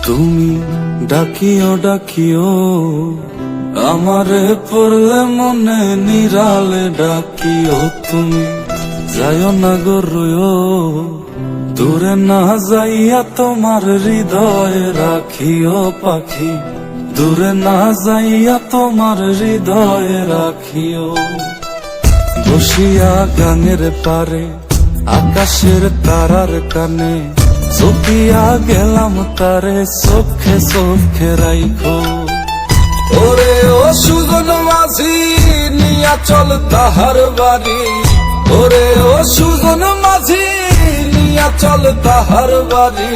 তুমি ডাকিও ডাকিও আমারে পড়লে মনে নিরালে ডাকিও তুমি যাইও না গো রইও দূরে না যাইয়া তোমার হৃদয়ে রাখিও পাখি দূরে না যাইয়া তোমার হৃদয়ে রাখিও বসিয়া গাঙের পারে আকাশের তারার কানে চোখিয়া গেলাম তারে চোখে চোখে রাইখো ওরে ও সুজন মাঝি নিয়া চল তাহার বাড়ি ওরে ও সুজন মাঝি নিয়া চল তাহার বাড়ি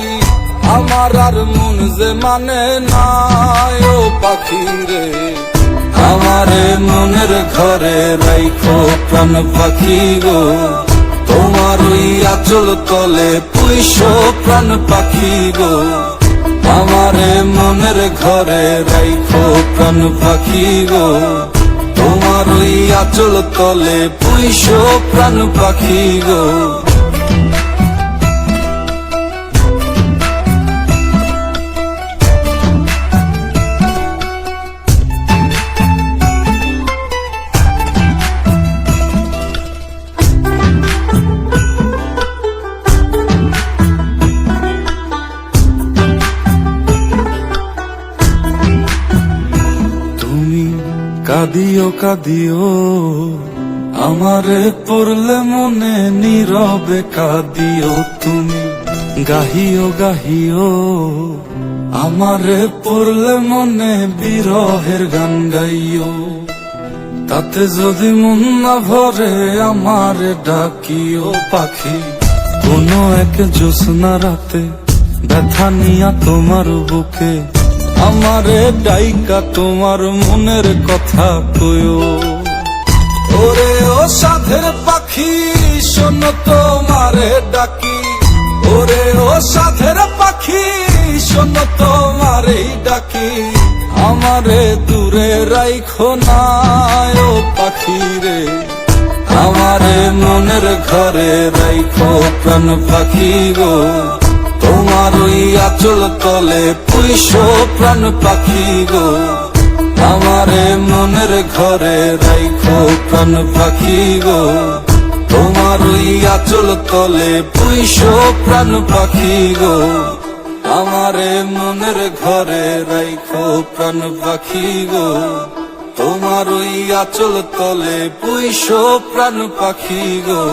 আমার আর মন যে মানে না ও পাখি রে আমারে মনের ঘরে রাইখো প্রাণ পাখি গো তোমার ওই আঁচল তলে পুইশো প্রাণ পাখি গো আমারে মনের ঘরে রাইখো প্রাণ পাখি গো তোমার ওই আঁচল তলে পুইশো প্রাণ পাখি গো কাঁদিও কাঁদিও আমারে পড়লে মনে নীরবে কাঁদিও তুমি গাহিও গাহিও আমারে পড়লে মনে বিরহের গান গাইও তাতে যদি মন না ভরে আমারে ডাকিও পাখি কোনো এক জ্যোৎস্না রাতে ব্যথা নিয়া তোমার বুকে আমারে ডাইকা তোমার মনের কথা কয়ো ওরে ও সাধের পাখি শোনো তোমারে ডাকি ওরে ও সাধের পাখি শোনো তোমারে ডাকি আমারে দূরে রাইখো না ও পাখি রে আমারে মনের ঘরে রাইখো প্রাণ পাখি গো তোমার ওই আঁচল তলে পুইশো প্রাণ পাখি গো আমারে মনের ঘরে রাইখো প্রাণ পাখি গো তোমার ওই আঁচল তলে পুইশো প্রাণ পাখি গো আমারে মনের ঘরে রাইখো প্রাণ পাখি গো তোমার ওই আঁচল তলে পুইশো প্রাণ পাখি গো।